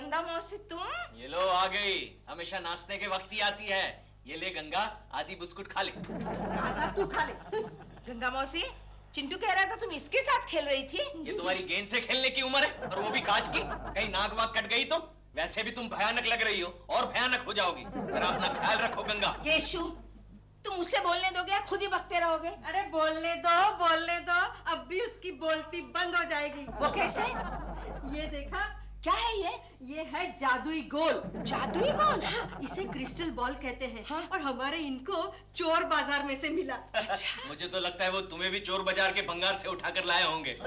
गंगा मौसी तुम? ये लो आ गई, हमेशा नाश्ते के वक्त ही आती है। ये ले गंगा, आधी बिस्कुट खा ले। आधा तू खा ले। गंगा मौसी, चिंटू कह रहा था तुम इसके साथ खेल रही थी। ये तुम्हारी गेंद से खेलने की उम्र है, और वो भी कांच की। कहीं नाक वाक कट गई तो? वैसे भी तुम भयानक लग रही हो और भयानक हो जाओगी। जरा अपना ख्याल रखो गंगा। केशु, तुम उसे बोलने दोगे या खुद ही बकते रहोगे? अरे बोलने दो, अब भी उसकी बोलती बंद हो जाएगी। वो कैसे? ये देखा? क्या है ये? ये है जादुई गोल। जादुई गोल? हाँ, इसे क्रिस्टल बॉल कहते हैं। हाँ? और हमारे इनको चोर बाजार में से मिला। अच्छा। मुझे तो लगता है वो तुम्हें भी चोर बाजार के भंगार से उठाकर लाए होंगे।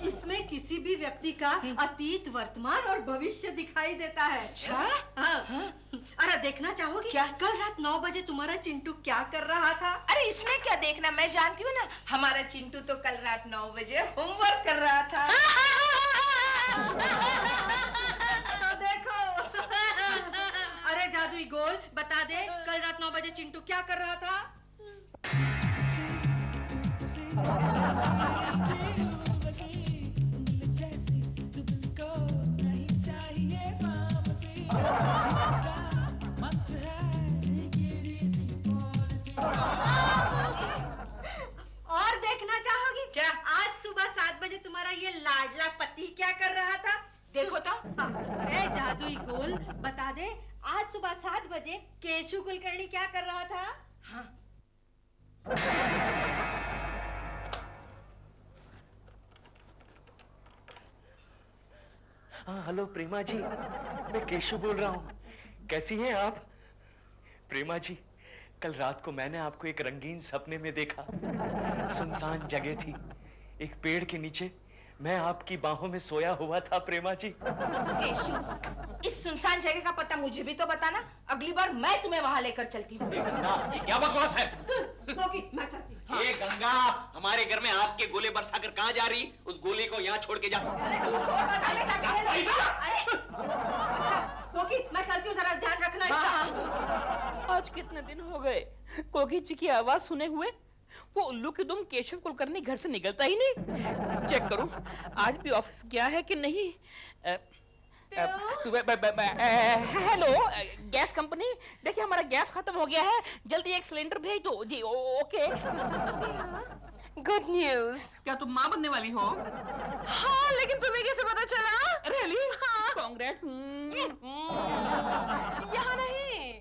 इसमें किसी भी व्यक्ति का अतीत, वर्तमान और भविष्य दिखाई देता है। अच्छा? हाँ। अरे देखना चाहोगी? क्या? कल रात 9 बजे तुम्हारा चिंटू क्या कर रहा था? अरे इसमें क्या देखना, मैं जानती हूँ ना। हमारा चिंटू तो कल रात 9 बजे होमवर्क कर रहा था। तो देखो। अरे जादुई गोल, बता दे कल रात 9 बजे चिंटू क्या कर रहा था? और देखना चाहोगी? क्या? आज सुबह 7 बजे तुम्हारा ये लाडला पति क्या कर रहा था? देखो तो। अरे जादुई गोल, बता दे आज सुबह 7 बजे केशु कुलकर्णी क्या कर रहा था? हाँ। हाँ हेलो प्रेमा जी, मैं केशु बोल रहा हूँ। कैसी हैं आप? प्रेमा जी, कल रात को मैंने आपको एक रंगीन सपने में देखा। सुनसान जगह थी, एक पेड़ के नीचे मैं आपकी बाहों में सोया हुआ था प्रेमा जी। केशु, इस सुनसान जगह का पता मुझे भी तो बताना। अगली बार मैं तुम्हें वहां लेकर चलती हूँ। गंगा, ये क्या बकवास है? मैं चलती हूँ। ये गंगा, हमारे घर में आग के गोले बरसाकर कहाँ जा रही? उस गोली को यहाँ छोड़ के जा। अरे तू चोर बाजार में जाके खेल रही थी? अरे अच्छा, कोकी मैं चलती हूँ, जरा ध्यान रखना इसका। आज कितने दिन हो गए कोकी जी की आवाज सुने हुए। वो उल्लू की दुम केशव कुलकर्णी घर से निकलता ही नहीं। चेक करूं आज भी ऑफिस गया है कि नहीं। हेलो गैस कंपनी, देखिए हमारा गैस खत्म हो गया है, जल्दी एक सिलेंडर भेज दो जी। ओके। Good news. क्या तुम माँ बनने वाली हो? हाँ, लेकिन तुम्हें कैसे पता चला? रियली? कांग्रेट्स। यहाँ नहीं,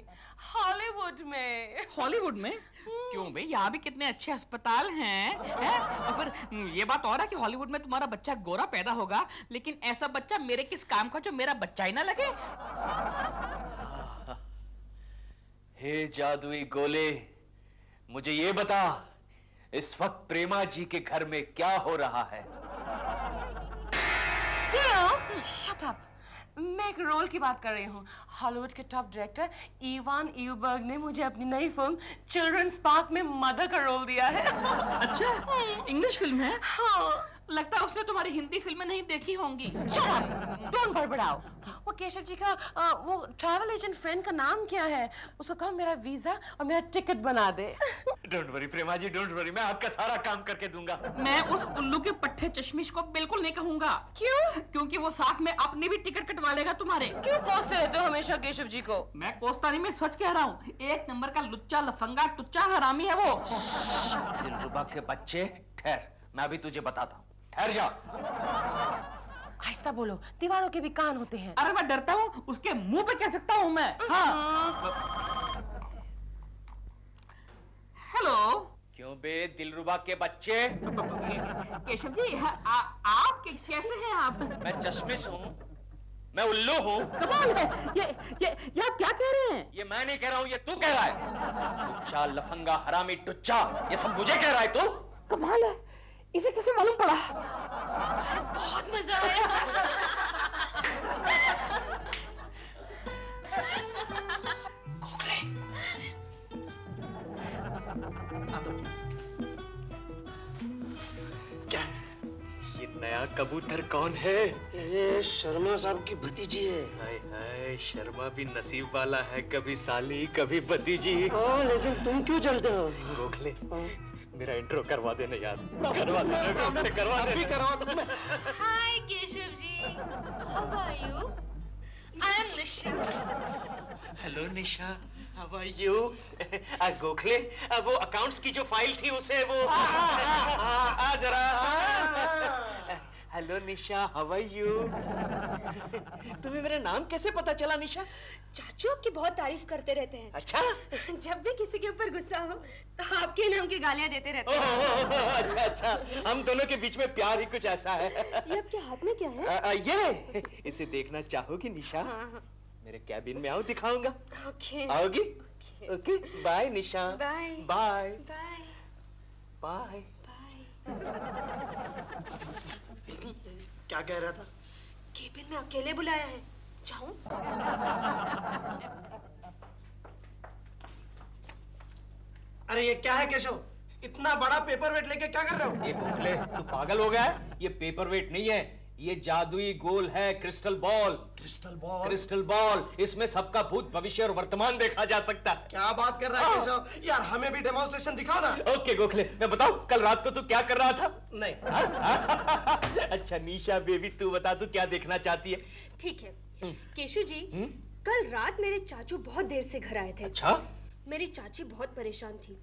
हॉलीवुड में। हॉलीवुड में? क्यों भाई, यहाँ भी कितने अच्छे अस्पताल हैं, हैं? और फिर ये बात और है कि हॉलीवुड में तुम्हारा बच्चा गोरा पैदा होगा, लेकिन ऐसा बच्चा मेरे किस काम का जो मेरा बच्चा ही ना लगे। हे जादुई गोले, मुझे ये बता, इस वक्त प्रेमा जी के घर में क्या हो रहा है? शट अप, मैं एक रोल की बात कर रही हूँ। हॉलीवुड के टॉप डायरेक्टर इवान यूबर्ग ने मुझे अपनी नई फिल्म चिल्ड्रंस पार्क में मदर का रोल दिया है। अच्छा, इंग्लिश फिल्म है? हाँ। लगता है उसने तुम्हारी हिंदी फिल्में नहीं देखी होंगी। Shut up! Don't बड़बड़ाओ। वो केशव जी का वो ट्रैवल एजेंट फ्रेंड का नाम क्या है? उसको कहो मेरा वीजा और मेरा टिकट बना दे। Don't worry Prema ji, don't worry, मैं आपका सारा काम करके दूंगा। मैं उस उल्लू के पट्टे चश्मिश को बिल्कुल नहीं कहूंगा। क्यों? क्योंकि वो साथ में अपनी भी टिकट कटवा लेगा तुम्हारे। क्यों कोसते रहते हो हमेशा केशव जी को? मैं कोसता नहीं, मैं सच कह रहा हूँ। एक नंबर का लुच्चा लफंगा टुच्चा हरामी है वो। दिलरुबा के बच्चे, ठहर, मैं अभी तुझे बताता हूँ। ठहर जा। आहिस्ता बोलो, दीवारों के भी कान होते हैं। अरे मैं डरता हूँ, उसके मुंह पे कह सकता हूँ मैं। हाँ। हेलो। क्यों बे दिलरुबा के बच्चे? केशव जी, आप कैसे हैं आप? मैं चश्मिश हूँ, मैं उल्लू हूँ। कमाल है। ये आप क्या कह रहे हैं? ये मैं नहीं कह रहा हूँ, ये तू कह रहा है। टुच्चा लफंगा हरामी टुच्चा, ये सब मुझे कह रहा है तू? कमाल है, इसे कैसे मालूम पड़ा? बहुत मजा आया। क्या ये नया कबूतर कौन है? ये शर्मा साहब की भतीजी है। हाय हाय, शर्मा भी नसीब वाला है, कभी साली कभी भतीजी। हाँ, लेकिन तुम क्यों चलते हो? गोखले, मेरा इंट्रो करवा देना यार, करवा देना, करवा अभी देना। करवा दो मैं। Hi, Keshav ji. How are you? I am Nisha. Hello Nisha, how are you? Gokhale, वो अकाउंट्स की जो फाइल थी उसे वो आ जरा। Hello Nisha, how are you? तुम्हें मेरा नाम कैसे पता चला निशा? चाचू आपकी बहुत तारीफ करते रहते हैं। अच्छा, जब भी किसी के ऊपर गुस्सा हो तो आपके नाम की गालियां देते रहते हैं। अच्छा अच्छा, हम दोनों के बीच में प्यार ही कुछ ऐसा है। ये आपके हाथ में क्या है? ये इसे देखना चाहोगी निशा? हाँ। मेरे कैबिन में आओ, दिखाऊंगा। ओके। आओगी? Okay, bye Nisha. Bye. Bye bye. Bye. क्या कह रहा था? केबिन में अकेले बुलाया है, जाऊं? अरे ये क्या है केशव? इतना बड़ा पेपर वेट लेके क्या कर रहे हो? ये गोखले, तू पागल हो गया है? ये पेपर वेट नहीं है, ये जादुई गोल है, crystal ball. Crystal ball? Crystal ball, इसमें सबका भूत, भविष्य और वर्तमान देखा जा सकता है। क्या बात कर रहा है केशव? यार हमें भी डेमोन्स्ट्रेशन दिखाओ ना। ओके गोखले, मैं बताऊं कल रात को तू क्या कर रहा था? नहीं। अच्छा निशा बेबी, तू बता तू क्या देखना चाहती है? ठीक है। केशु जी, कल रात मेरे चाचू बहुत देर से घर आए थे। अच्छा? मेरी चाची बहुत परेशान थी।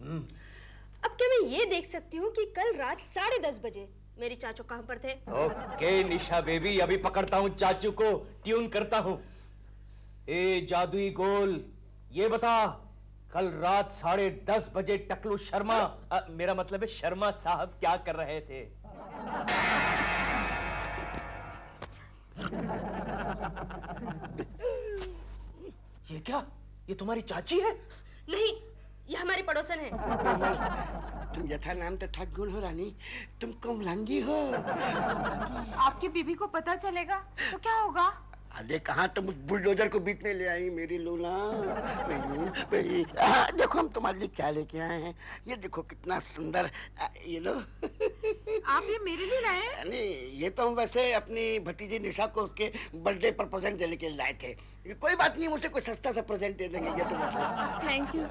अब क्या मैं ये देख सकती हूँ कि कल रात 10:30 बजे मेरी चाचू कहाँ पर थे? ओके निशा बेबी, अभी पकड़ता हूँ चाचू को, ट्यून करता हूँ। ए जादुई गोल, ये बता कल रात 10:30 बजे टकलू शर्मा, मेरा मतलब है शर्मा साहब, क्या कर रहे थे? ये क्या? ये तुम्हारी चाची है? नहीं, ये हमारी पड़ोसन है। तुम यथा नाम तथा गुण हो रानी, तुम कोमलांगी हो। आपकी बीबी को पता चलेगा तो क्या होगा? अरे कहाँ तुम उस बुलडोजर को बीच में ले आई मेरी लूला। देखो हम तुम्हारे लिए क्या लेके आए हैं। ये देखो कितना सुंदर, ये लो। आप ये मेरे लिए लाए हैं? नहीं, ये तो हम वैसे अपनी भतीजी निशा को उसके बर्थडे पर प्रेजेंट देने के लिए लाए थे। कोई बात नहीं, मुझे कोई सस्ता सा प्रेजेंट दे देंगे, ये तो थैंक यू।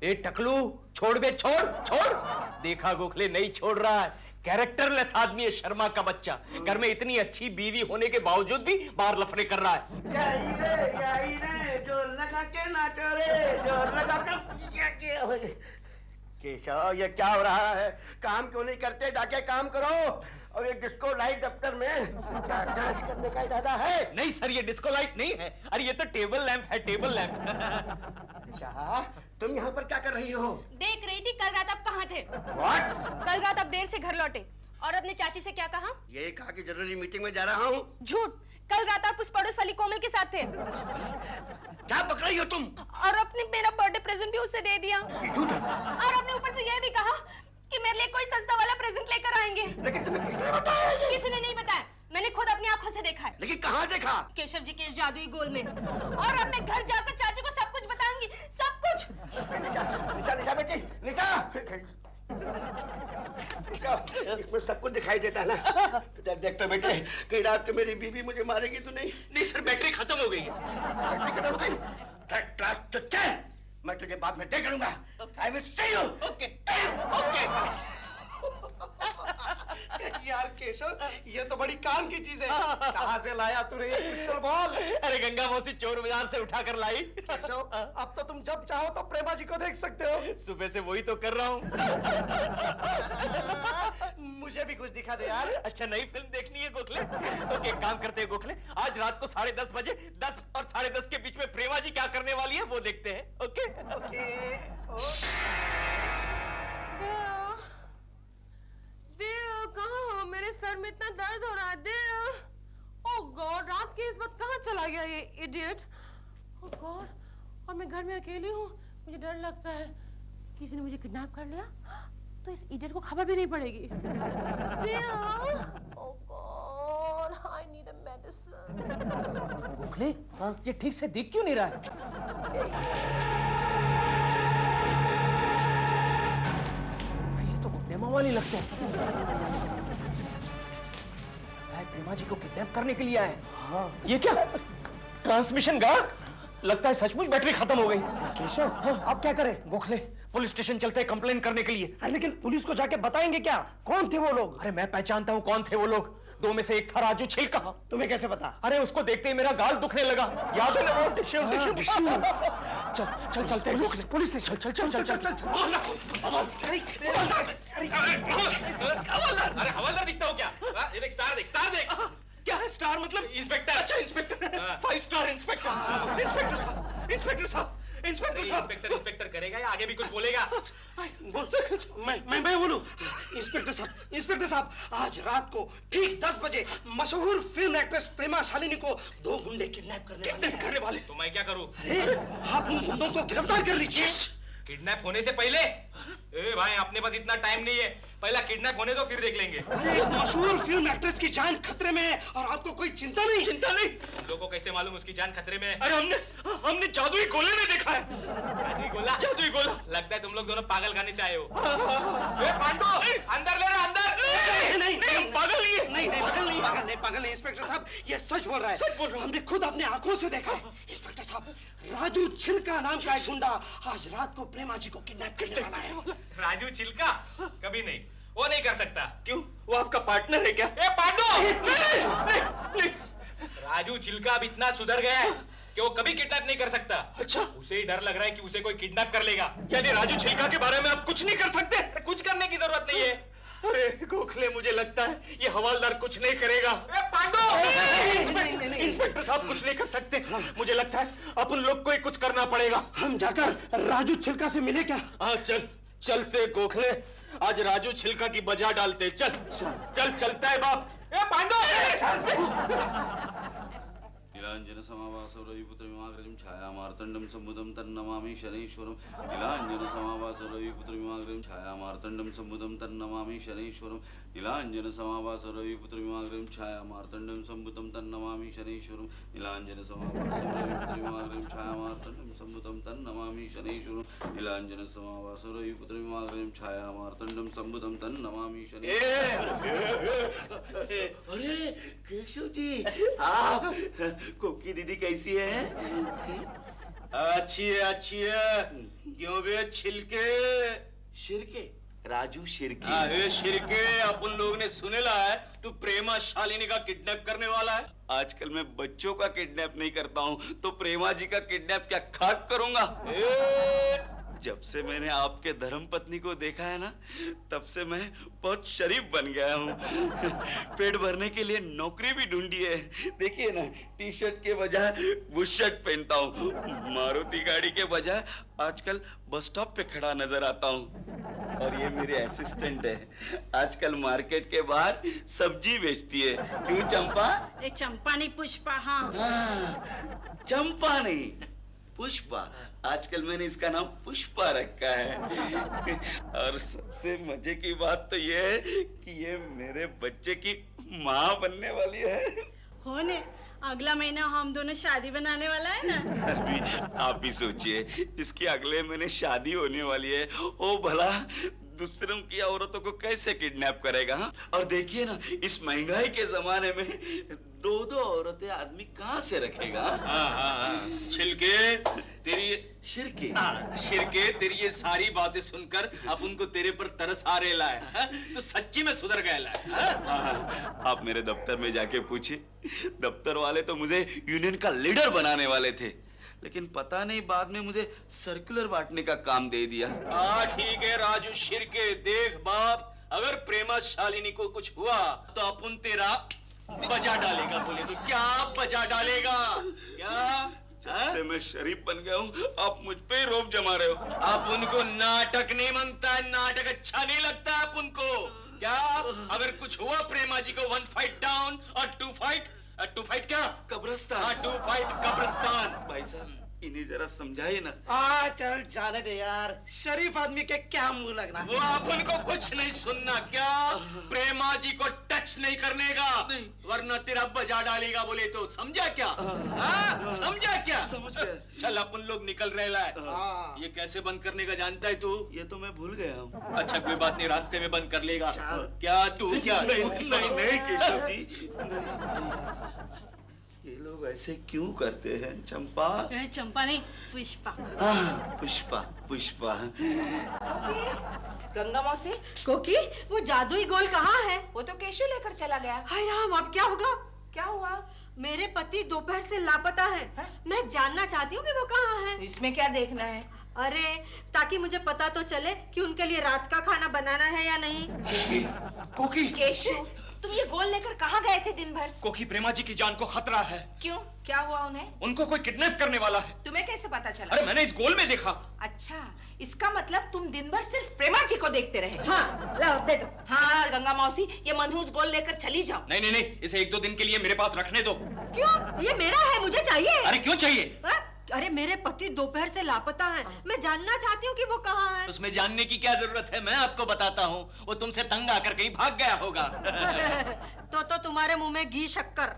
ए टकलू, छोड़ बे, छोड़ छोड़। देखा गोखले, नहीं छोड़ रहा है। कैरेक्टरलेस आदमी है शर्मा का बच्चा, घर में इतनी अच्छी बीवी होने के बावजूद भी बाहर लफड़े कर रहा है। यही रे, जोर लगा के नाचो रे, जोर लगा के। केशव, ये क्या हो रहा है? काम क्यों नहीं करते? जाके काम करो। और ये डिस्को लाइट दफ्तर में क्या डांस करने का इरादा है? नहीं सर, ये डिस्को लाइट नहीं है। अरे ये तो टेबल लैंप है, टेबल लैंप। क्या तुम यहाँ पर क्या कर रही हो? देख रही थी कल रात आप कहाँ थे। What? कल रात आप देर से घर लौटे। औरत ने चाची से क्या कहा? ये कहा कि जरूरी मीटिंग में जा रहा हूँ। झूठ। कल रात आप उस पड़ोस वाली कोमल के साथ थे। क्या पक रही हो तुम? और आपने मेरा बर्थडे प्रेजेंट भी उससे दे दिया। झूठ है। और आपने ऊपर से यह भी कहा कि मेरे लिए कोई सस्ता वाला प्रेजेंट लेकर आएंगे। लेकिन तुम्हें किसने बताया ये? किसी ने नहीं बताया, मैंने खुद अपनी आंखों से देखा है। लेकिन कहाँ देखा? केशव जी के इस जादुई गोल में। और अब मैं घर जाकर चाची को सब कुछ बताऊंगी, सब कुछ। निशा, निशा बेटी, निशा। इसमें सब कुछ दिखाई देता है ना? तो देख तो बेटे, कहीं रात को मेरी बीवी मुझे मारेगी तो नहीं? नहीं सर, बैटरी खत्म हो गई है। बैटरी खत्म हो गई? That last to 10, मैं तुझे बाद में देख लूंगा। I will see you. Okay okay. यार केशव, ये तो बड़ी काम की चीज है। कहाँ से लाया तूने ये पिस्टल बॉल? अरे गंगा मौसी चोर बाजार से उठा कर लाई। केशव, अब तो तुम जब चाहो तो प्रेमा जी को देख सकते हो। सुबह से वही तो कर रहा हूँ। मुझे भी कुछ दिखा दे यार। अच्छा, नई फिल्म देखनी है गोखले? ओके, एक काम करते हैं गोखले, आज रात को 10:30 बजे 10 और 10:30 के बीच में प्रेमा जी क्या करने वाली है वो देखते हैं। ओके दिल, कहाँ हो? मेरे सर में इतना दर्द हो रहा है। दिल, ओह गॉड, रात के इस वक्त कहाँ चला गया ये इडियट? ओह गॉड, और मैं घर में अकेली हूँ। मुझे डर लगता है किसी ने मुझे किडनैप कर लिया तो इस इडियट को खबर भी नहीं पड़ेगी। दिल, oh God, I need a medicine. Gokhale, ये ठीक से दिख क्यों नहीं रहा है? डेमो वाली लगता है। प्रेमा जी को किडनैप करने के लिए आए। हाँ। ये क्या ट्रांसमिशन गा? लगता है सचमुच बैटरी खत्म हो गई। केशव, अब क्या करें? गोखले, पुलिस स्टेशन चलते हैं कंप्लेन करने के लिए। अरे लेकिन पुलिस को जाके बताएंगे क्या? कौन थे वो लोग? अरे मैं पहचानता हूँ कौन थे वो लोग। दो में से एक था राजू छिलका। तुम्हें कैसे पता? अरे उसको देखते ही मेरा गाल दुखने लगा। याद है ना वो टिश्यू? चल चल चलते हैं पुलिस स्टेशन। चल चल चल चल चल चल। अरे हवलदार दिखता हो क्या? ये देख, स्टार देख, स्टार देख। क्या है स्टार मतलब? इंस्पेक्टर। अच्छा इंस्पेक्टर, 5 स्टार इंस्पेक्टर। इंस्पेक्टर साहब, इंस्पेक्टर साहब, इंस्पेक्टर साहब। इंस्पेक्टर इंस्पेक्टर करेगा या आगे भी कुछ बोलेगा? मैं बोलूं? इंस्पेक्टर साहब, आज रात को ठीक 10 बजे मशहूर फिल्म एक्ट्रेस प्रेमा शालिनी को 2 गुंडे किडनैप करने वाले। तो मैं क्या करूं? अरे आप उन गुंडों को गिरफ्तार कर लीजिए। किडनैप होने से पहले? ए भाई, अपने पास इतना टाइम नहीं है, पहला किडनैप होने दो फिर देख लेंगे। अरे एक मशहूर फिल्म एक्ट्रेस की जान खतरे में है और आपको कोई चिंता नहीं? चिंता नहीं। तुम लोगों को कैसे मालूम उसकी जान खतरे में है? अरे हमने जादुई गोले में देखा है। जादुई गोला? जादुई गोला। लगता है तुम लोग दोनों पागल खाने से आए हो। ए पांडु, अंदर ले रहा, अंदर। नहीं, हम पागल नहीं है। नहीं, पागल नहीं इंस्पेक्टर साहब, ये सच बोल रहा है। सच बोल रहा हूं। हमने खुद अपने आंखों से देखा है। इंस्पेक्टर साहब, राजू छिलका नाम का एक गुंडा आज रात को प्रेमा जी को किडनैप करने वाला है। राजू छिलका? कभी नहीं, वो नहीं कर सकता। क्यों? वो आपका पार्टनर है क्या? ए पांडु! नहीं। राजू छिलका अब इतना सुधर गया है कि वो कभी किडनैप नहीं कर सकता। अच्छा। उसे ही डर लग रहा है कि उसे कोई किडनैप कर लेगा। यानी राजू छिलका के बारे में आप कुछ नहीं कर सकते? कुछ करने की जरूरत नहीं है। अरे गोखले, मुझे लगता है ये हवालदार कुछ नहीं करेगा। ए पांडु! इंस्पेक्टर साहब कुछ नहीं कर सकते। मुझे लगता है अपन लोग को ही कुछ करना पड़ेगा। हम जाकर राजू छिलका से मिले क्या? हाँ चलते गोखले, आज राजू छिलका की बजा डालते। चलता है बाप। ए पांडु! नीलांजन समावासो रविपुत्र विमाग्रजं छायामार्तंडं सम्बुधं तन्नमामि शनैश्वरं। नीलांजन समावासो रविपुत्र विमाग्रजं छायामार्तंडं सम्बुधं तन्नमामि शनैश्वरं। नीलांजन समावासो रविपुत्र विमाग्रजं छायामार्तंडं सम्बुधं तन्नमामि शनैश्वरं। नीलांजन समावासो रविपुत्र विमाग्रजं छायामार्तंडं सम्बुधं तन्नमामि शनैश्वरं। नीलांजन समावासो रविपुत्र विमाग्रजं छायामार्तंडं सम्बुधं तन्नमामि शनैश्वरं। अरे केशव जी, आप कोकी दीदी कैसी है? अच्छी है। क्यों बे छिलके? शिरके? राजू शिरके? अरे शिरके, अपन लोग ने सुनेला है तू प्रेमा शालिनी का किडनैप करने वाला है। आजकल मैं बच्चों का किडनैप नहीं करता हूँ तो प्रेमा जी का किडनैप क्या खाक करूंगा? जब से मैंने आपके धर्मपत्नी को देखा है ना, तब से मैं बहुत शरीफ बन गया हूँ। पेट भरने के लिए नौकरी भी ढूंढी है। देखिए ना, टी शर्ट के बजाय बुशर्ट पहनता हूँ। मारुति गाड़ी के बजाय आजकल बस स्टॉप पे खड़ा नजर आता हूँ। और ये मेरी असिस्टेंट है, आजकल मार्केट के बाहर सब्जी बेचती है। क्यों चंपा? चंपा नहीं पुष्पा। हाँ, चंपा नहीं, पुष्पा। आजकल मैंने इसका नाम पुष्पा रखा है। और सबसे मजे की बात तो ये है कि ये मेरे बच्चे की माँ बनने वाली है। हो ने, अगला महीना हम दोनों शादी बनाने वाला है ना। अभी आप भी सोचिए, जिसकी अगले महीने शादी होने वाली है वो भला दूसरों की औरतों को कैसे किडनैप करेगा? और देखिए ना, इस महंगाई के जमाने में 2-2 औरतें आदमी कहाँ से रखेगा? छिलके, तेरी शिरके, तेरी ये सारी बातें सुनकर अब उनको तेरे पर तरस आ रहा है। तो सच्ची में सुधर गया है। आप मेरे दफ्तर में जाके पूछिए, दफ्तर वाले तो मुझे यूनियन का लीडर बनाने वाले थे, लेकिन पता नहीं बाद में मुझे सर्कुलर बांटने का काम दे दिया। ठीक है राजू शिरके, देख बाप, अगर प्रेमा शालिनी को कुछ हुआ तो अपन तेरा बजा डालेगा। बोले तो क्या बजा डालेगा? क्या? जब से मैं शरीफ बन गया हूँ, आप मुझ पे रोब जमा रहे हो। आप उनको नाटक नहीं मानता है, नाटक अच्छा नहीं लगता आप उनको। क्या अगर कुछ हुआ प्रेमा जी को 1 फाइट डाउन और 2 फाइट क्या? कब्रिस्तान। 2 फाइट कब्रिस्तान। भाई साहब, इन्हें जरा समझाइए ना। चल जाने दे यार, शरीफ आदमी के क्या मुंह लगना। वो अपन को कुछ नहीं सुनना। क्या? प्रेमा जी को टच नहीं करने का, वरना तेरा बजा डालेगा। बोले तो समझा क्या? समझा क्या? समझ गया। चल अपन लोग निकल रहे है। ये कैसे बंद करने का जानता है तू? ये तो मैं भूल गया हूँ। अच्छा कोई बात नहीं, रास्ते में बंद कर लेगा। क्या तू? क्या? नहीं केशव जी। ये लोग ऐसे क्यों करते हैं चंपा? चंपा नहीं, पुष्पा। पुष्पा पुष्पा। गंगा मौसी, कोकी, वो जादुई गोल कहाँ है? वो तो केशु लेकर चला गया। हाय राम, अब क्या होगा? क्या हुआ? मेरे पति दोपहर से लापता है। मैं जानना चाहती हूँ कि वो कहाँ है। इसमें क्या देखना है? अरे, ताकि मुझे पता तो चले कि उनके लिए रात का खाना बनाना है या नहीं। कोकी, केशु, तुम ये गोल लेकर कहाँ गए थे दिन भर? कोकी, प्रेमा जी की जान को खतरा है। क्यों? क्या हुआ उन्हें? उनको कोई किडनैप करने वाला है। तुम्हें कैसे पता चला? अरे मैंने इस गोल में देखा। अच्छा, इसका मतलब तुम दिन भर सिर्फ प्रेमा जी को देखते रहे। हाँ, लो दे दो। हाँ गंगा मौसी, ये मनहूस गोल लेकर चली जाओ। नहीं नहीं नहीं, इसे 1-2 दिन के लिए मेरे पास रखने दो। क्यों? ये मेरा है, मुझे चाहिए। अरे क्यों चाहिए? अरे मेरे पति दोपहर से लापता है, मैं जानना चाहती हूँ कि वो कहाँ है। उसमें जानने की क्या जरूरत है, मैं आपको बताता हूँ। वो तुमसे तंग आकर कहीं भाग गया होगा। तो तुम्हारे मुंह में घी शक्कर।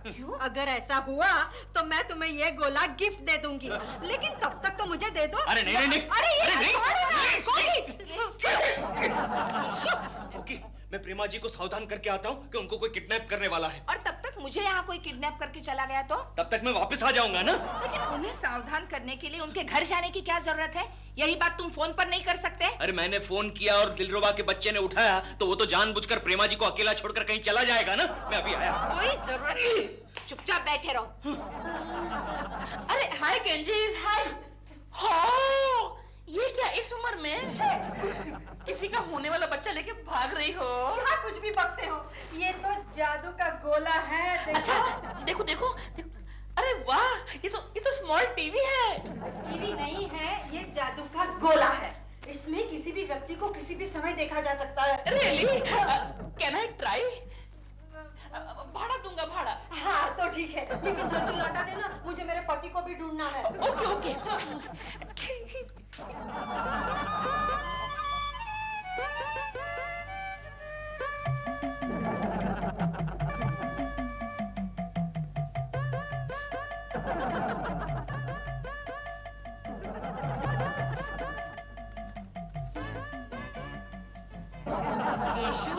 अगर ऐसा हुआ तो मैं तुम्हें ये गोला गिफ्ट दे दूंगी, लेकिन तब तक तो मुझे दे दो। अरे नहीं नहीं नहीं। अरे ये नहीं, कोकी। मैं प्रेमा जी को सावधान करके आता हूँ कि उनको कोई किडनैप करने वाला है। और तब तक मुझे यहाँ कोई किडनैप करके चला गया तो? तब तक मैं वापस आ जाऊंगा ना। लेकिन उन्हें सावधान करने के लिए उनके घर जाने की क्या जरूरत है? यही बात तुम फोन पर नहीं कर सकते? अरे मैंने फोन किया और दिलरुबा के बच्चे ने उठाया तो वो तो जानबूझकर प्रेमा जी को अकेला छोड़कर कहीं चला जाएगा ना। मैं अभी आया। कोई जरूरत नहीं, चुपचाप बैठे रहो। अरे हाय गेंजीस, हाय। हो, ये क्या इस उम्र में किसी का होने वाला बच्चा लेके भाग रही हो? क्या कुछ भी बकते हो? ये तो जादू का गोला है। देखो। अच्छा, देखो देखो देखो। अरे वाह, ये तो स्मॉल टीवी है। टीवी नहीं है, ये जादू का गोला है। इसमें किसी भी व्यक्ति को किसी भी समय देखा जा सकता है। Really? Can I try? भाड़ा दूंगा, भाड़ा। हाँ तो ठीक है, लेकिन जल्दी लौटा देना, मुझे मेरे पति को भी ढूंढना है। Okay okay. केशु,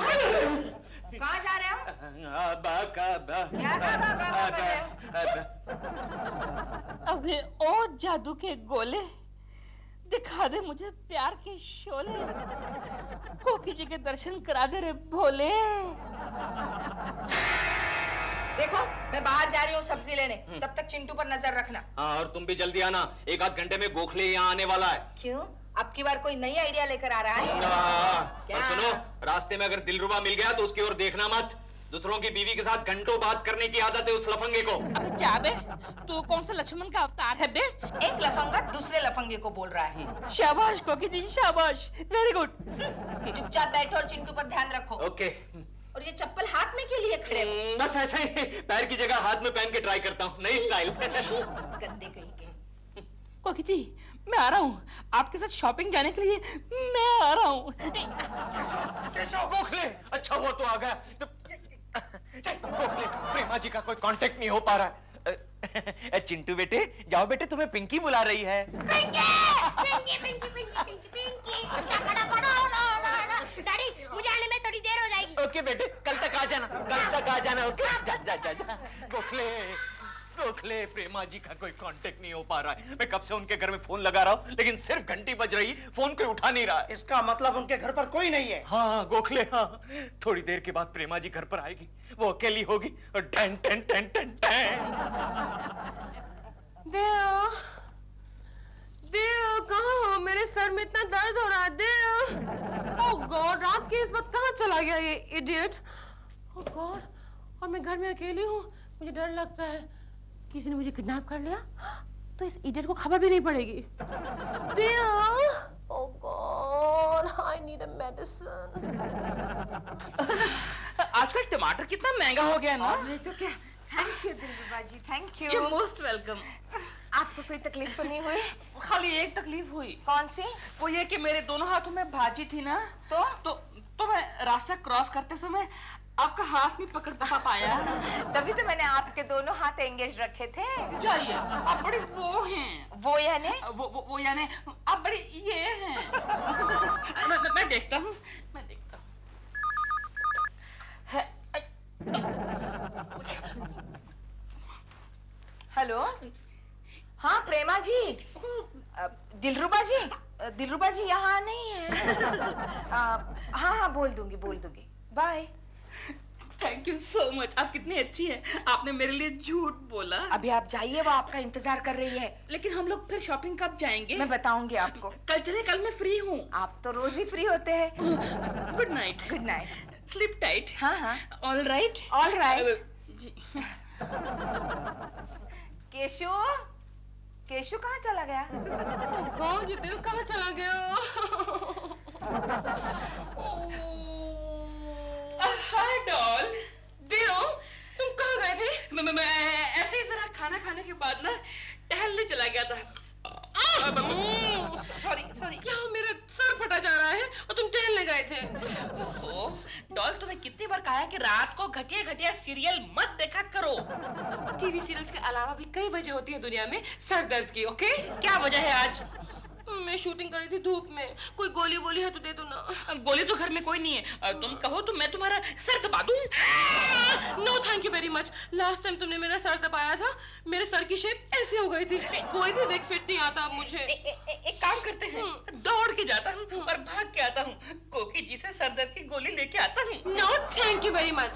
कहाँ जा रहे हो? क्या अबे ओ जादू के गोले, दिखा दे मुझे प्यार के शोले। कोकी जी के दर्शन करा दे रे भोले। देखो, मैं बाहर जा रही हूँ सब्जी लेने, तब तक चिंटू पर नजर रखना। हाँ, और तुम भी जल्दी आना, 1-8 घंटे में गोखले यहाँ आने वाला है। क्यों? अब की बार कोई नई आइडिया लेकर आ रहा है? और सुनो, रास्ते में अगर दिलरुबा मिल गया तो उसकी ओर देखना मत। दूसरों की बीवी के साथ घंटों बात करने की आदत है उस लफंगे को। अबे जा बे, तू कौन सा लक्ष्मण का अवतार है बे? एक लफंगा दूसरे लफंगे को बोल रहा है। शाबाश कोकी जी, शाबाश, वेरी गुड। चुपचाप बैठो और चिंटू पर ध्यान रखो। ओके। और ये चप्पल हाथ में क्यों लिए खड़े हो? बस ऐसे ही पैर की जगह हाथ में पहन के ट्राई करता हूँ, नई स्टाइल। गंदे कहीं के। कोकी जी, मैं आ रहा हूँ आपके साथ शॉपिंग जाने के लिए। मैं आ रहा हूँ। कैसा गोखले? अच्छा हुआ तो आ गया। गोखले, प्रेमा जी का कोई कांटेक्ट नहीं हो पा रहा है। चिंटू बेटे, जाओ बेटे, तुम्हें पिंकी बुला रही है। डैडी, मुझे आने में थोड़ी देर हो जाएगी। ओके बेटे, कल तक आ जाना, कल तक आ जाना। ओके, जा जा जा जा। गोखले, गोखले, प्रेमा जी का कोई कांटेक्ट नहीं हो पा रहा है। मैं कब से उनके घर में फोन लगा रहा हूँ, लेकिन सिर्फ घंटी बज रही, फोन कोई उठा नहीं रहा है। इसका मतलब उनके घर पर कोई नहीं है। हाँ गोखले, हाँ, थोड़ी देर के बाद प्रेमा जी घर पर आएगी, वो अकेली होगी और टन टन टन टन टन। देव, कहाँ हो? मेरे सर में इतना दर्द हो रहा है। देव, ओह गॉड, रात के इस वक्त कहाँ चला गया ये इडियट? ओह गॉड, और मैं घर में अकेली हूँ, मुझे डर लगता है किसी ने मुझे किडनैप कर लिया तो इस इडियट को खबर भी नहीं पड़ेगी। Dev, oh God, I need a medicine. आजकल टमाटर कितना महंगा हो गया ना। नहीं तो क्या। Thank you Dilruba ji, thank you. You're most welcome। आपको कोई तकलीफ तो नहीं हुई? खाली एक तकलीफ हुई। कौन सी? वो ये कि मेरे दोनों हाथों में भाजी थी ना, तो मैं रास्ता क्रॉस करते समय आपका हाथ नहीं पकड़ पाया। तभी तो मैंने आपके दोनों हाथ एंगेज रखे थे। जाइए, आप बड़ी वो हैं। वो यानी? वो यानी आप बड़ी ये हैं। मैं देखता हूँ, मैं देखता हूँ। हेलो, हाँ प्रेमा जी, दिलरुबा जी यहाँ नहीं है। हाँ बोल दूंगी, bye. Thank you so much. आप कितनी अच्छी हैं। आपने मेरे लिए झूठ बोला। अभी आप जाइए, वो आपका इंतजार कर रही है। लेकिन हम लोग फिर शॉपिंग कब जाएंगे? मैं बताऊंगी आपको। कल चले, कल मैं फ्री हूँ। आप तो रोज ही फ्री होते हैं। Good night. Good night. Sleep tight. हाँ। All right. All right. जी। केशु कहाँ चला गया? ओह गॉड, ये दिल कहाँ चला गया? हाय डॉल। दिल, तुम कहाँ गए थे? मैं ऐसे ही जरा खाना खाने के बाद ना टहलने चला गया था। सॉरी। क्या मेरा सर फटा जा रहा है और तुम टहलने गए थे? डॉल, तुम्हें कितनी बार कहा है कि रात को घटिया सीरियल मत देखा करो। टीवी सीरियल्स के अलावा भी कई वजह होती है दुनिया में सर दर्द की। ओके, क्या वजह है आज? मैं शूटिंग कर रही थी धूप में। कोई गोली वोली है तो दे दो ना। गोली तो घर में कोई नहीं है। तुम कहो तो मैं तुम्हारा सर दबा दूं। No thank you very much. Last time तुमने मेरा सर दबाया था, मेरे सर की शेप ऐसे हो गई थी। कोई भी विग फिट नहीं आता अब मुझे। एक काम करते हैं, दौड़ के जाता हूँ और भाग के आता हूँ। कोकी जी से सर दर्द की गोली लेके आता हूँ। No thank you very much.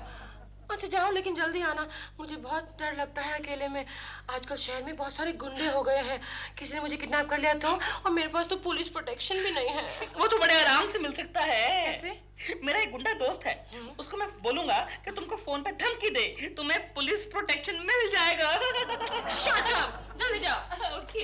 अच्छा जाओ, लेकिन जल्दी आना। मुझे बहुत डर लगता है अकेले में। आजकल शहर में बहुत सारे गुंडे हो गए हैं। किसी ने मुझे किडनैप कर लिया तो, और मेरे पास तो पुलिस प्रोटेक्शन भी नहीं है। वो तो बड़े आराम से मिल सकता है। कैसे? मेरा एक गुंडा दोस्त है, उसको मैं बोलूंगा कि तुमको फोन पे धमकी दे, तुम्हें पुलिस प्रोटेक्शन मिल जाएगा। शट अप, जल्दी जाओ। ओके।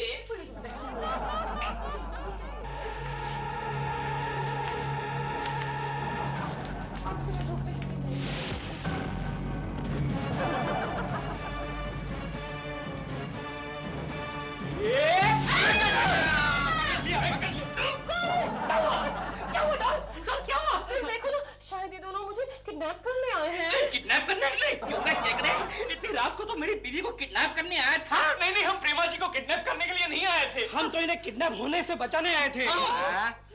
देखो ना, शायद ये दोनों मुझे किडनैप करने आए हैं। किडनैप करने के लिए? क्यों ना केकड़े, इतनी रात को तो मेरी बीवी को किडनैप करने आया था। नहीं, हम प्रेमा जी को किडनैप करने के लिए नहीं आए थे। हम तो इन्हें किडनैप होने से बचाने आए थे।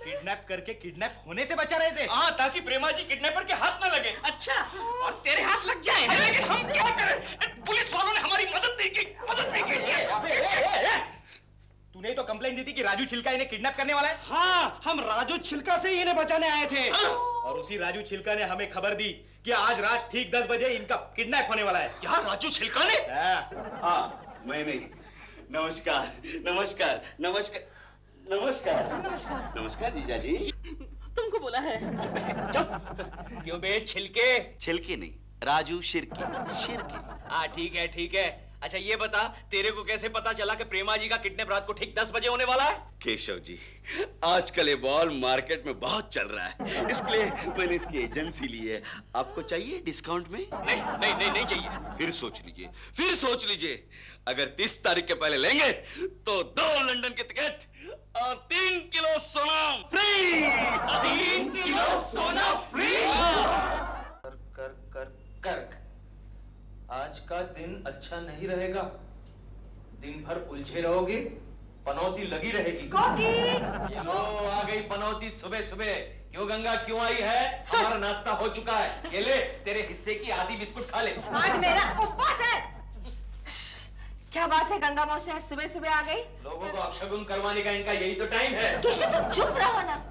किडनैप करके किडनैप होने से बचा रहे थे। हाँ, ताकि प्रेमा जी किडनैपर के हाथ न लगे। अच्छा, और तेरे हाथ लग जाए। लेकिन हम क्या करें? पुलिस वालों ने हमारी मदद नहीं की। तूने तो कंप्लेंट दी थी कि राजू छिलका इन्हें किडनैप करने वाला है। हाँ, हम राजू छिलका से ही इन्हें बचाने आए थे। और उसी राजू छिलका ने हमें खबर दी कि आज रात ठीक 10 बजे इनका किडनैप होने वाला है। क्या राजू छिलका ने? हाँ, मैं नहीं। नमस्कार जीजा जी। तुमको बोला है। चुप। क्यों बे छिलके? छिलके नहीं, राजू शिरकी। हाँ ठीक है। अच्छा ये बता, तेरे को कैसे पता चला कि प्रेमा जी का किडनैप रात को ठीक 10 बजे होने वाला है? केशव जी, आजकल ये बॉल मार्केट में बहुत चल रहा है, इसलिए मैंने इसकी एजेंसी ली है। आपको चाहिए डिस्काउंट में? नहीं चाहिए। फिर सोच लीजिए। अगर 30 तारीख के पहले लेंगे तो 2 लंदन के टिकट और 3 किलो सोना फ्री। 3 किलो सोना फ्री। कर आज का दिन अच्छा नहीं रहेगा। दिन भर उलझे रहोगे, पनौती लगी रहेगी। ये लो आ गई पनौती सुबह। क्यों गंगा, क्यों आई है? हमारा नाश्ता हो चुका है। ये ले, तेरे हिस्से की आधी बिस्कुट खा ले। आज मेरा उपवास है। क्या बात है गंगा मौसी, आज सुबह आ गई? लोगों को अपशगुन करवाने का इनका यही तो टाइम है। केशव तुम चुप रहो ना।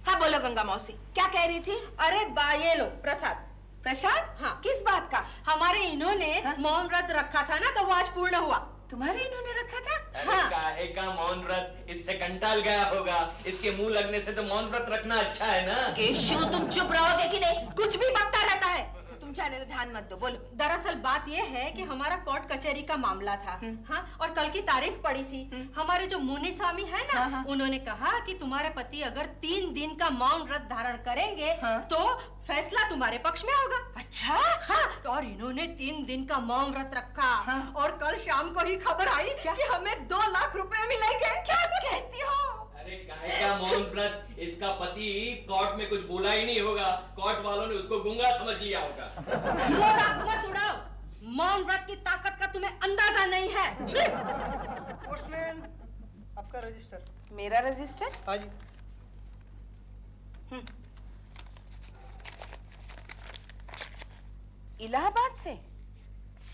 हाँ बोलो गंगा मौसी, क्या कह रही थी? अरे ये लो प्रसाद। हाँ, किस बात का? हमारे इन्होंने मौन व्रत रखा था ना, तो वो आज पूर्ण हुआ। तुम्हारे इन्होंने रखा था? अरे काहे का मौन व्रत? इससे कंटाल गया होगा। इसके मुंह लगने से तो मौन व्रत रखना अच्छा है ना। केशव तुम चुप रहोगे कि नहीं? कुछ भी बकता रहता है। तुम चाहे तो ध्यान मत दो, बोलो। दरअसल बात यह है कि हमारा कोर्ट कचहरी का मामला था। हाँ, और कल की तारीख पड़ी थी। हमारे जो मुनि स्वामी है ना, उन्होंने कहा कि तुम्हारे पति अगर 3 दिन का मौन व्रत धारण करेंगे तो फैसला तुम्हारे पक्ष में होगा। अच्छा? हाँ, और इन्होंने 3 दिन का मौन व्रत रखा। और कल शाम को ही खबर आई कि हमें 2 लाख रुपए मिलेंगे। क्या कहती हो? अरे काहे का मौन व्रत? इसका पति कोर्ट में कुछ बोला ही नहीं होगा। कोर्ट वालों ने उसको गूंगा समझ लिया होगा। मजाक मत उड़ाओ। मौन व्रत की ताकत का तुम्हें अंदाजा नहीं है। पोस्टमैन, आपका रजिस्टर। मेरा रजिस्टर? हाँ जी। इलाहाबाद से,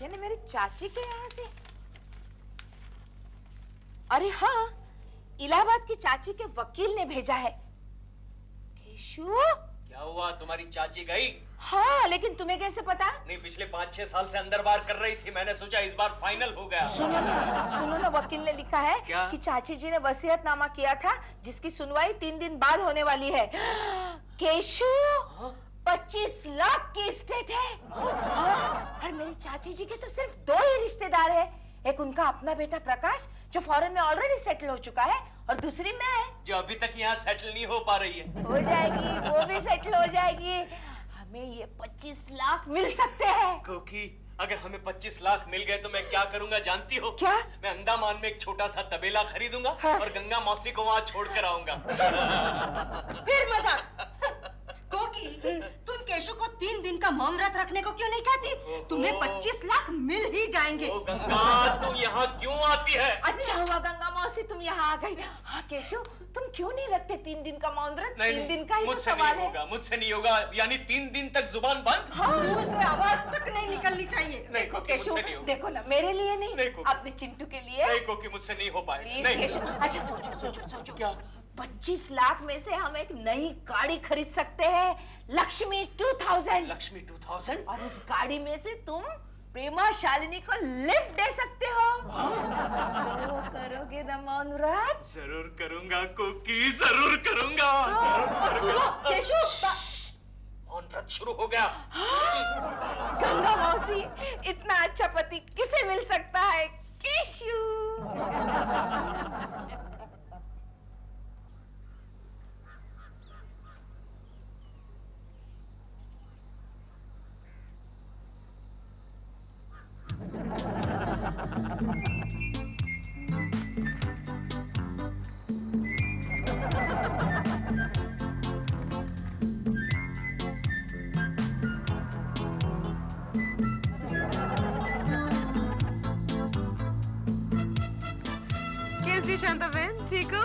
यानी मेरी चाची के यहाँ से। अरे हाँ, इलाहाबाद की चाची के वकील ने भेजा है। केशु, क्या हुआ, तुम्हारी चाची गई? हाँ, लेकिन तुम्हें कैसे पता? नहीं, पिछले 5-6 साल से अंदर बाहर कर रही थी, मैंने सोचा इस बार फाइनल हो गया। सुनो ना, वकील ने लिखा है क्या? कि चाची जी ने वसीयतनामा किया था जिसकी सुनवाई 3 दिन बाद होने वाली है। केशु, 25 लाख की एस्टेट है। और मेरी चाची जी के तो सिर्फ 2 ही रिश्तेदार है। एक उनका अपना बेटा प्रकाश जो फॉरेन में ऑलरेडी सेटल हो चुका है, और दूसरी मैं जो अभी तक यहाँ सेटल नहीं हो पा रही है। हो जाएगी, वो भी सेटल हो जाएगी। हमें ये 25 लाख मिल सकते हैं। क्योंकि अगर हमें 25 लाख मिल गए तो मैं क्या करूंगा जानती हो? क्या? मैं अंडमान में एक छोटा सा तबेला खरीदूंगा हाँ। और गंगा मौसी को वहाँ छोड़ कर आऊंगा। फिर मजाक। कोकी, तुम केशु को 3 दिन का मौन व्रत रखने को क्यों नहीं कहती? तुम्हें 25 लाख मिल ही जाएंगे। ओ गंगा, तू यहाँ क्यों आती है? अच्छा हुआ गंगा मौसी तुम यहाँ आ गई। हाँ केशु, तुम क्यों नहीं रखते 3 दिन का मौन व्रत? 3 दिन का ही तो मुझसे सवाल नहीं है। होगा, मुझसे नहीं होगा। यानी 3 दिन तक जुबान बंद? हाँ, मुंह से आवाज तक नहीं निकलनी चाहिए। नहीं देखो कोकी, केशु, मुझसे नहीं होगा। देखो ना, मेरे लिए नहीं नहीं, कोकी। अपने चिंटू के लिए। नहीं कोकी, मुझसे नहीं हो पाएगा। प्लीज नहीं केशु, अच्छा सोचो सोचो सोचो। क्या? 25 लाख में से हम एक नई गाड़ी खरीद सकते हैं, लक्ष्मी 2000। लक्ष्मी 2000? और उस गाड़ी में से तुम प्रेमा शालिनी को लिफ्ट दे सकते हो। तो करोगे ना मौन व्रत? जरूर करूंगा कोकी, जरूर करूंगा। और सुनो केशु, मौन व्रत शुरू हो गया। गंगा मौसी, इतना अच्छा पति किसे मिल सकता है? केशु। कैसी शांता बहन, ठीक हो?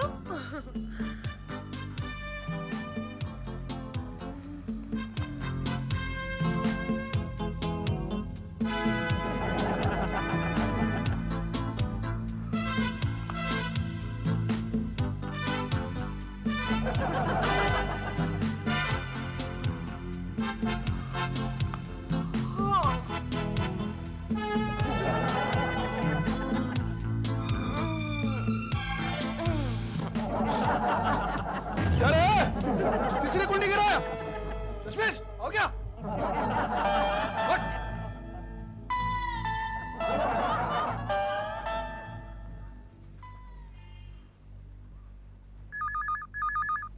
क्या रे? किसी ने कुंडी गिराया? दशमेश, आओ क्या? What?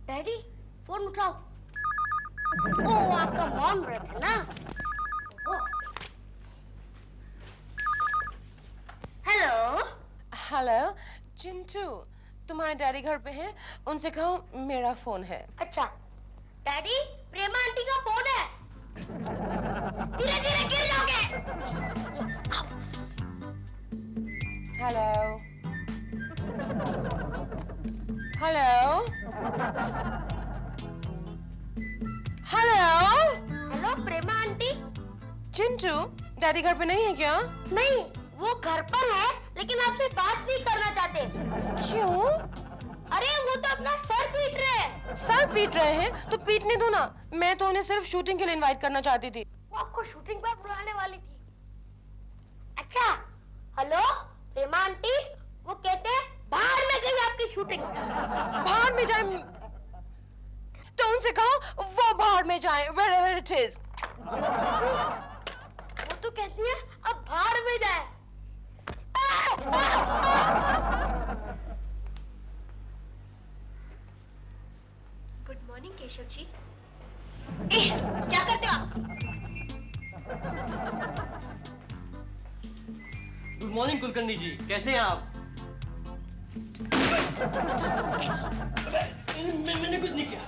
डैडी, फोन उठाओ। ओ, आपका मौन व्रत है ना? हेलो। हेलो चिंटू, तुम्हारे डैडी घर पे हैं, उनसे कहो मेरा फोन है। अच्छा, डैडी, प्रेमा आंटी का फोन है। धीरे धीरे गिर जाओगे। हेलो हेलो हेलो हेलो प्रेमा आंटी। चिंटू, डैडी घर पे नहीं है क्या? नहीं, वो घर पर है, लेकिन आपसे बात नहीं करना चाहते। क्यों? अरे वो तो अपना सर पीट रहे हैं। सर पीट रहे हैं तो पीटने दो ना। मैं तो उन्हें सिर्फ शूटिंग के लिए इनवाइट करना चाहती थी। वो आपको शूटिंग पर बुलाने वाली थी। अच्छा, हेलो प्रेमा आंटी, वो कहते हैं बाहर में गई आपकी शूटिंग। बाहर में जाए तो उनसे कहो वो बाहर में जाए, wherever it is। वो तो कहती है अब बाहर में जाए। Good morning Keshav ji. क्या करते हो आप? गुड मॉर्निंग कुलकर्णी जी, कैसे हैं आप? मैंने कुछ नहीं किया।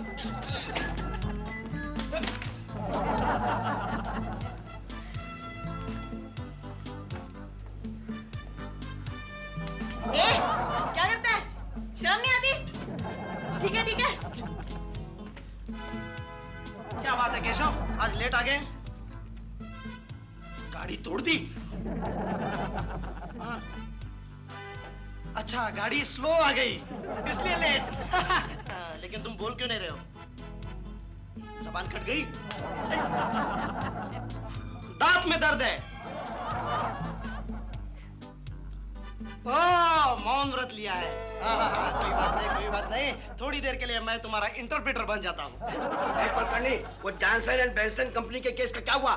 क्या करता है? शर्म नहीं आती? ठीक है ठीक है। क्या बात है केशव, आज लेट आ गए? गाड़ी तोड़ दी? हाँ। अच्छा, गाड़ी स्लो आ गई इसलिए लेट। लेकिन तुम बोल क्यों नहीं रहे हो? जबान कट गई? दांत में दर्द है। ओह, मौन व्रत लिया है। कोई बात नहीं, कोई बात नहीं। थोड़ी देर के लिए मैं तुम्हारा इंटरप्रेटर बन जाता हूँ। कुलकर्णी, वो जॉनसन एंड बेंसन कंपनी के केस का क्या हुआ?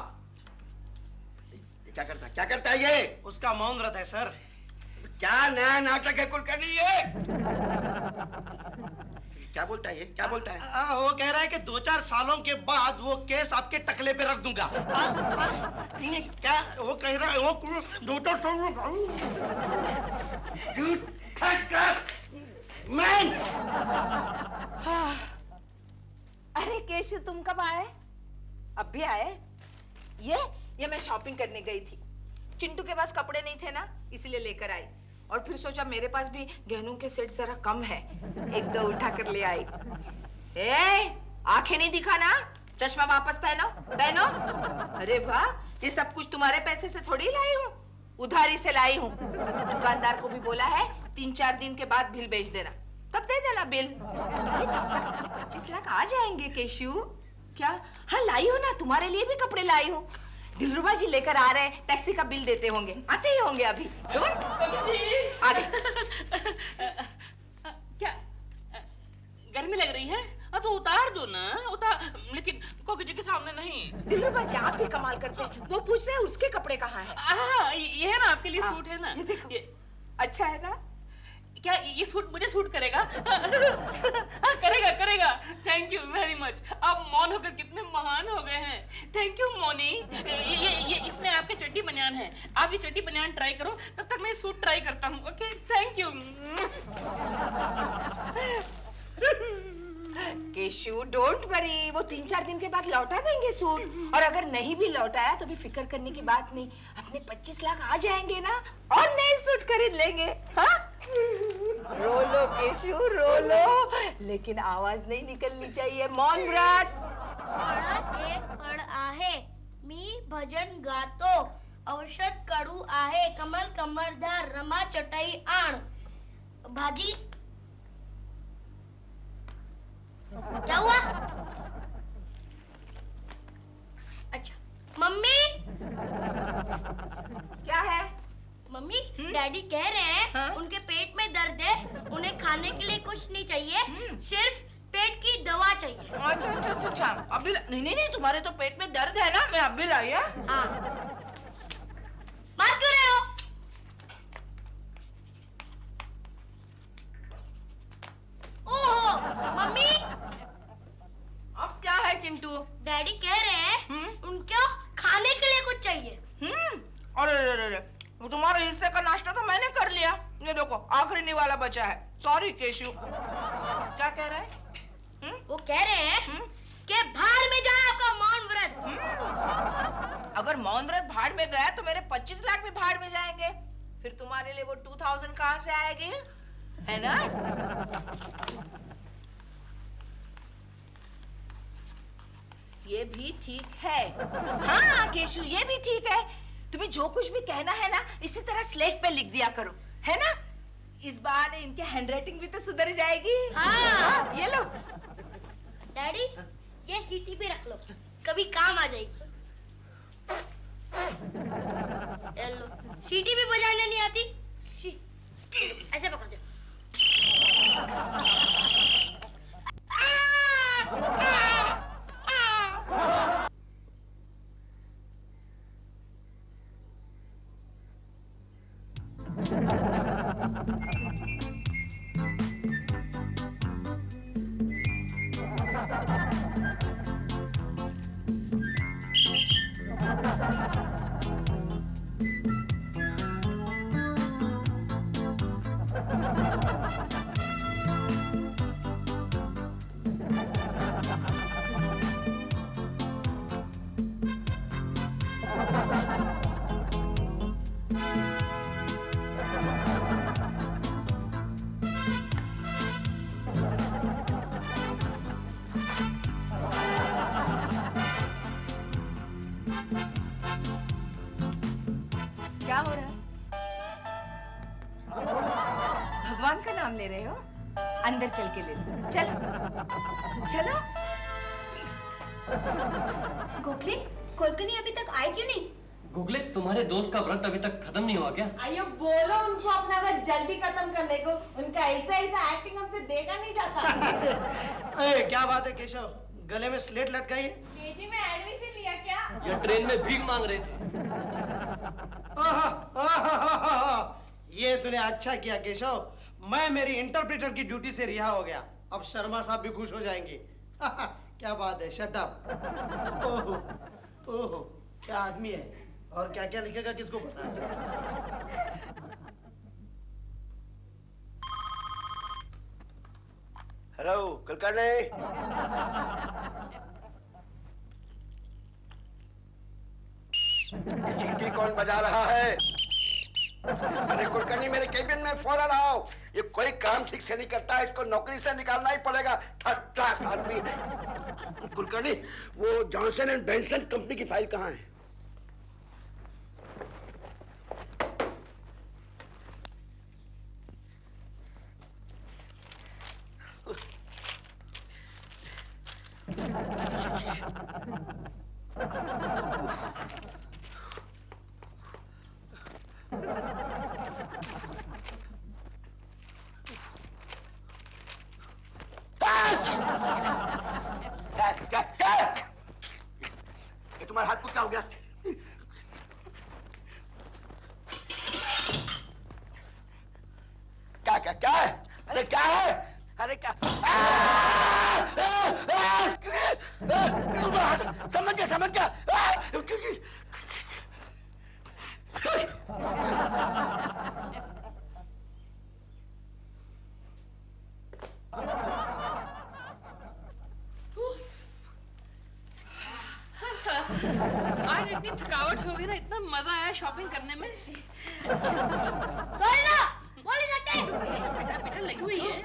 क्या करता है ये? उसका मौन व्रत है सर। क्या नया नाटक है कुलकर्णी ये? क्या बोलता है ये? क्या बोलता है? वो कह रहा है कि 2-4 सालों के बाद वो केस आपके टकले पे रख दूंगा। क्या वो कह रहा है? वो मैन! अरे केशव, तुम कब आए? अब भी आए? ये मैं शॉपिंग करने गई थी। चिंटू के पास कपड़े नहीं थे ना, इसलिए लेकर आई। और फिर सोचा मेरे पास भी गहनों के सेट जरा कम है, एक दो उठा कर ले आई। आंखें नहीं दिखाना, चश्मा वापस पहनो। अरे वाह, ये सब कुछ तुम्हारे पैसे से थोड़ी लाई हूँ, उधारी से लाई हूँ। दुकानदार को भी बोला है 3-4 दिन के बाद बिल भेज देना, तब दे देना बिल। अरे तब तक अपने 25 लाख आ जाएंगे केशु। क्या? हाँ लाई हो ना, तुम्हारे लिए भी कपड़े लाई हूँ। दिलरुबा जी लेकर आ रहे हैं, टैक्सी का बिल देते होंगे, आते ही होंगे अभी। आगे। क्या गर्मी लग रही है? तो उतार दो ना, लेकिन कोकी जी के सामने नहीं। दिलरुबा जी आप भी कमाल करते हैं। वो पूछ रहे हैं उसके कपड़े कहाँ हैं? ये है ना, आपके लिए सूट है ना। ये देखो, अच्छा है ना? क्या ये सूट मुझे सूट करेगा? करेगा। Thank you very much. आप मौन होकर कितने महान हो गए हैं। Thank you Mouni. ये इसमें आपके चड्डी बनियान है। आप ये चड्डी बनियान ट्राई करो, तब तक मैं सूट ट्राई करता हूँ। Okay, thank you. Keshu don't worry, वो 3-4 दिन के बाद लौटा देंगे सूट। और अगर नहीं भी लौटाया तो भी फिक्र करने की बात नहीं, अपने 25 लाख आ जाएंगे ना, और नए सूट खरीद लेंगे। हाँ? रो लो केशु, रो लो, लेकिन आवाज नहीं निकलनी चाहिए। मौन व्रत। एक फळ आहे, मी भजन गातो, औषध कडू आहे, कमल कमरधार, रमा चटई आण, भाजी। क्या हुआ? अच्छा मम्मी। क्या है? मम्मी, डैडी कह रहे हैं उनके पेट में दर्द है, उन्हें खाने के लिए कुछ नहीं चाहिए, सिर्फ पेट की दवा चाहिए। अच्छा। अभी नहीं, तुम्हारे तो पेट में दर्द है ना, मैं अभी लाई। हाँ। मार क्यों रहे हो? ओहो मम्मी। अब क्या है चिंटू? डैडी कह रहे हैं उनको खाने के लिए कुछ चाहिए। अरे तुम्हारे हिस्से का नाश्ता तो मैंने कर लिया। ये देखो आखिरी निवाला बचा है। सॉरी केशु। क्या कह रहे हैं? वो कह रहे हैं कि भाड़ में जाए आपका मौन व्रत। अगर मौन व्रत भाड़ में गया तो मेरे 25 लाख भी भाड़ में जाएंगे। फिर तुम्हारे लिए वो 2000 कहाँ से आएगी? है ना? ये भी ठीक है। हाँ केशु, ये भी ठीक है। तुम्हें जो कुछ भी कहना है ना, इसी तरह स्लेट पे लिख दिया करो, है ना? इस बहाने इनके हैंडराइटिंग भी तो सुधर जाएगी। हाँ। ये लो डैडी, ये सीटी पे रख लो, कभी काम आ जाएगी। ये लो, सीटी भी बजाने नहीं आती। ऐसे पकड़ दो। भगवान का नाम ले रहे हो? अंदर चल के ले लो। चलो चलो। गोखले, कोलकनी अभी तक आए क्यों नहीं? गोखले, तुम्हारे दोस्त का व्रत अभी तक खत्म नहीं हुआ क्या? आइयो बोलो उनको अपना व्रत जल्दी खत्म करने को। उनका ऐसा एक्टिंग हमसे देखा नहीं जाता। क्या बात है केशव, गले में स्लेट लटकाई है? केजी में एडमिशन लिया क्या? ये ट्रेन में भीख मांग रहे थे। ये तूने अच्छा किया केशव, मैं मेरी इंटरप्रेटर की ड्यूटी से रिहा हो गया। अब शर्मा साहब भी खुश हो जाएंगे। क्या बात है, शट अप। ओहो ओहो, क्या आदमी है, और क्या क्या लिखेगा किसको पता है। हेलो कुलकर्णी। सीटी कौन बजा रहा है? अरे कुलकर्णी, मेरे केबिन में फौरन आओ। ये कोई काम ठीक से नहीं करता, इसको नौकरी से निकालना ही पड़ेगा। थर्ड क्लास आदमी। कुलकर्णी, वो जॉनसन एंड बेंसन कंपनी की फाइल कहाँ है? तुम्हारे हाथ को क्या हो गया? क्या क्या क्या है? अरे क्या है? अरे क्या? समझ गया। आज इतनी थकावट हो गई ना, इतना मजा आया शॉपिंग करने में। सॉरी ना, बोली जाते। बेटा बेटा लगी हुई है।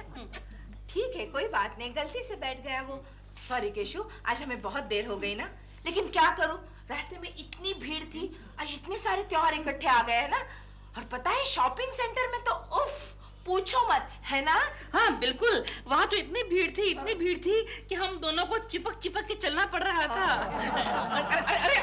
ठीक है, कोई बात नहीं, गलती से बैठ गया वो। सॉरी केशु, आज हमें बहुत देर हो गई ना, लेकिन क्या करूं, रास्ते में इतनी भीड़ थी। आज इतने सारे त्योहार इकट्ठे आ गए हैं ना, और पता है शॉपिंग सेंटर में तो उफ पूछो मत, है ना? हाँ बिल्कुल, वहाँ तो इतनी भीड़ थी कि हम दोनों को चिपक चिपक के चलना पड़ रहा था।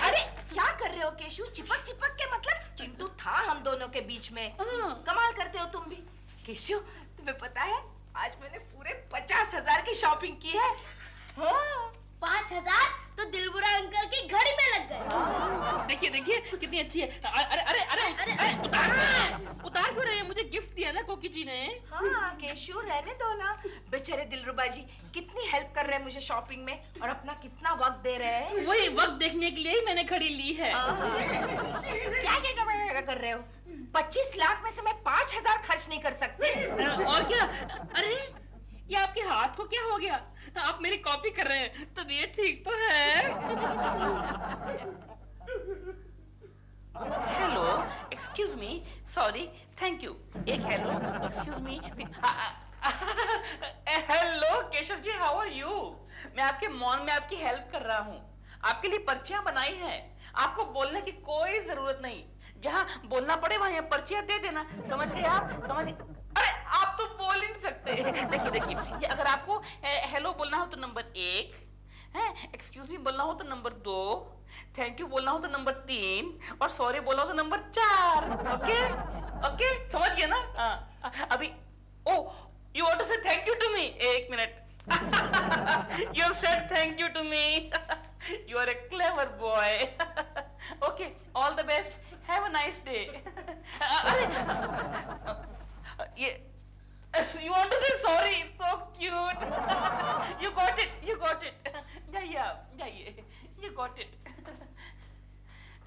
अरे क्या कर रहे हो केशु? चिपक चिपक के मतलब चिंटू था हम दोनों के बीच में। कमाल करते हो तुम भी। केशु, तुम्हें पता है आज मैंने पूरे 50,000 की शॉपिंग की है। 5,000 तो दिलबुरा अंकल की घड़ी में लग गए। देखिए देखिए कितनी अच्छी है। अरे उतार क्यों रहे हैं? मुझे गिफ्ट दिया ना कोकी जी ने। हाँ केशु, रहने दो ना, बेचारे दिलरुबा जी कितनी हेल्प कर रहे हैं मुझे शॉपिंग में, और अपना कितना वक्त दे रहे हैं। वही वक्त देखने के लिए ही मैंने घड़ी ली है। क्या कर रहे हो? 25 लाख में से मैं 5,000 खर्च नहीं कर सकते। और क्या? अरे ये आपके हाथ को क्या हो गया? आप मेरी कॉपी कर रहे हैं, तो ये ठीक तो है। Hello, excuse me, sorry, thank you. एक hello, excuse me. Hello Keshav ji, how are you? मैं आपके मॉल में आपकी हेल्प कर रहा हूँ। आपके लिए पर्चियां बनाई हैं। आपको बोलने की कोई जरूरत नहीं, जहाँ बोलना पड़े वहाँ पर्चियां दे देना। समझ गए आप? समझ गए? अरे आप तो बोल ही नहीं सकते। देखिए ये अगर आपको हेलो बोलना हो तो नंबर 1 है, एक्सक्यूज मी बोलना हो तो नंबर 2, थैंक यू बोलना हो तो नंबर 3, और सॉरी बोलना हो तो नंबर 4। ओके समझ गए ना? अभी you want to say thank you to me? एक मिनट। You said thank you to me. You are a clever boy. Okay, all the best, have a nice day. ये you want to say sorry? So cute. You got it. जाइए आप, जाइए। You got it.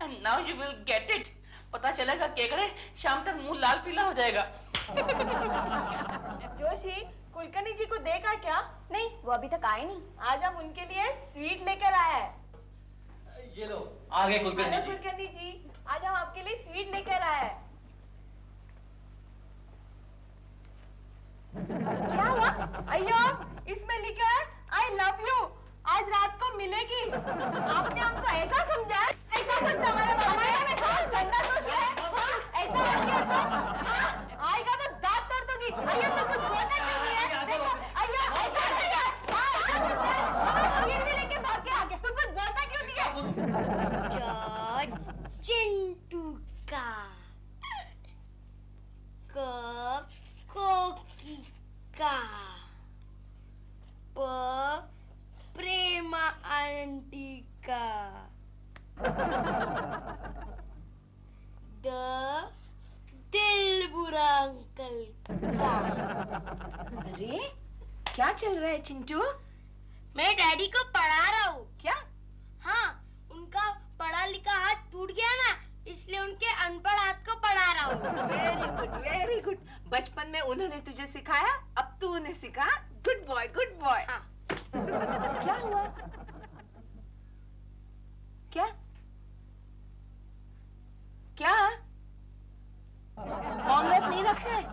And now you will get it. पता चलेगा केकड़े, शाम तक मुंह लाल पीला हो जाएगा। जोशी, कुलकर्णी जी को देखा क्या? नहीं, वो अभी तक आए नहीं। आज हम उनके लिए स्वीट लेकर आए हैं। ये लो, आ गए कुलकर्णी जी। कुलकर्णी जी, आज हम आपके लिए स्वीट लेकर आए हैं। क्या हुआ? अय्यो, इसमें लिखा है I love you। आज रात को मिलेगी। आपने हमको ऐसा समझा? ऐसा सोचता हमारे बारे में गंदा सोच है। ऐसा आएगा तो दांत तोड़ दूंगी। आइए तो दिल बुरा अंकल का। अरे क्या चल रहा है चिंटू? मैं डैडी को पढ़ा रहा हूँ। क्या? हाँ, उनका पढ़ा लिखा हाथ टूट गया ना, इसलिए उनके अनपढ़ हाथ को पढ़ा रहा हूँ। Very good, very good. बचपन में उन्होंने तुझे सिखाया, अब तू उन्हें सिखा। Good boy, good boy. हाँ। क्या हुआ? क्या? क्या? मौन व्रत नहीं रखना है?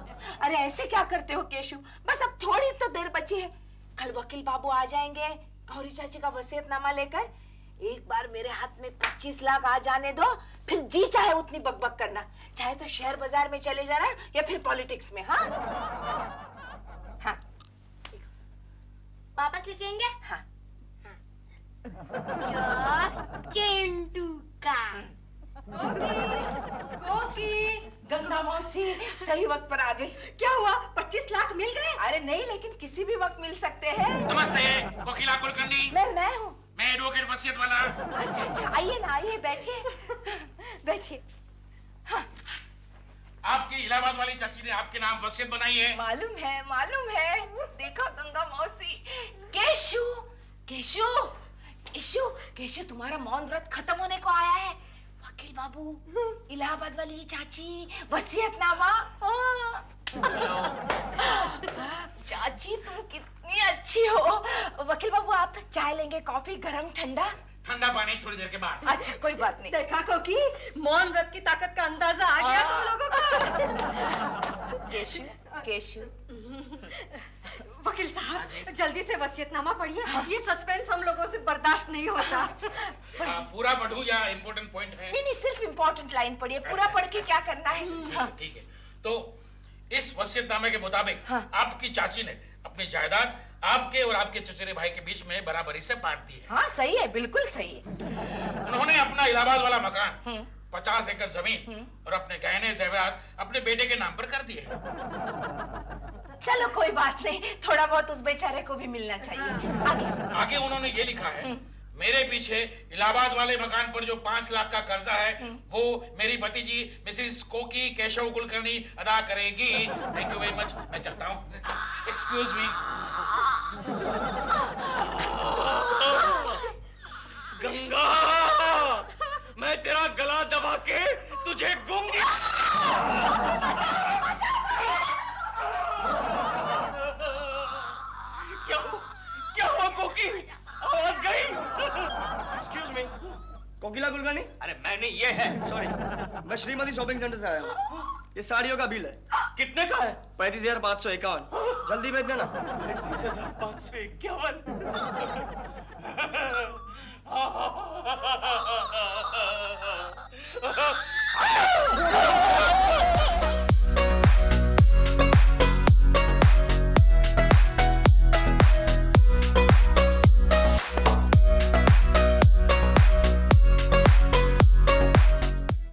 अरे ऐसे क्या करते हो केशु? बस अब थोड़ी तो देर बची है, कल वकील बाबू आ जाएंगे गौरी चाची का वसीयतनामा लेकर। एक बार मेरे हाथ में 25 लाख आ जाने दो, फिर जी चाहे उतनी बकबक करना, चाहे तो शेयर बाजार में चले जाना या फिर पॉलिटिक्स में। हाँ हाँ, वापस लिखेंगे? हाँ। चिंटू का। कोकी, गंगा मौसी सही वक्त पर आ गई। क्या हुआ? 25 लाख मिल गए? अरे नहीं, लेकिन किसी भी वक्त मिल सकते हैं। नमस्ते, कोकिला कुलकर्णी। मैं हूँ। मैं एडवोकेट वसीयत वाला। अच्छा अच्छा, आइए ना, आइए, बैठिए बैठिए। हाँ। आपकी इलाहाबाद वाली चाची ने आपके नाम वसीयत बनाई है। मालूम है, मालूम है। देखो गंगा मौसी। केशु केशु केशु केशु, तुम्हारा मौन व्रत खत्म होने को आया है। वकील बाबू, इलाहाबाद वाली चाची, वसीयतनामा। चाची तुम कितनी अच्छी हो। वकील बाबू आप चाय लेंगे, कॉफी, गरम, ठंडा? ठंडा पानी थोड़ी देर के बाद। अच्छा कोई बात नहीं। देखा कोकी, मौन व्रत की ताकत का अंदाजा आ गया तुम लोगों को। केशु केशु, वकील साहब जल्दी से वसीयतनामा पढ़िए, ये सस्पेंस हम लोगों से बर्दाश्त नहीं होता। पूरा पढ़ूं या इम्पोर्टेंट पॉइंट है? नहीं, सिर्फ इम्पोर्टेंट लाइन पढ़िए, पूरा पढ़ के क्या करना है। ठीक है, तो इस वसीयतनामे के मुताबिक आपकी चाची ने अपनी जायदाद आपके और आपके चचेरे भाई के बीच में बराबरी से बांट दी है। हाँ सही है, बिल्कुल सही है। उन्होंने अपना इलाहाबाद वाला मकान, 50 एकड़ जमीन और अपने गहने जेवरात अपने बेटे के नाम पर कर दिए। चलो कोई बात नहीं, थोड़ा बहुत उस बेचारे को भी मिलना चाहिए। आगे उन्होंने ये लिखा है, मेरे पीछे इलाहाबाद वाले मकान पर जो 5 लाख का कर्जा है वो मेरी भतीजी मिसेस कोकी केशव कुलकर्णी अदा करेगी। थैंक यू वेरी मच, मैं चलता हूँ। Excuse me. गंगा, मैं तेरा गला दबा के तुझे गूंगी। क्या हुआ कोकी? आवाज गई? एक्सक्यूज मी, कोकिला कुलकर्णी? अरे मैंने ये है। सॉरी, मैं श्रीमती शॉपिंग सेंटर से आया हूँ। ये साड़ियों का बिल है। कितने का है? 35,551। जल्दी भेज देना। 35,551।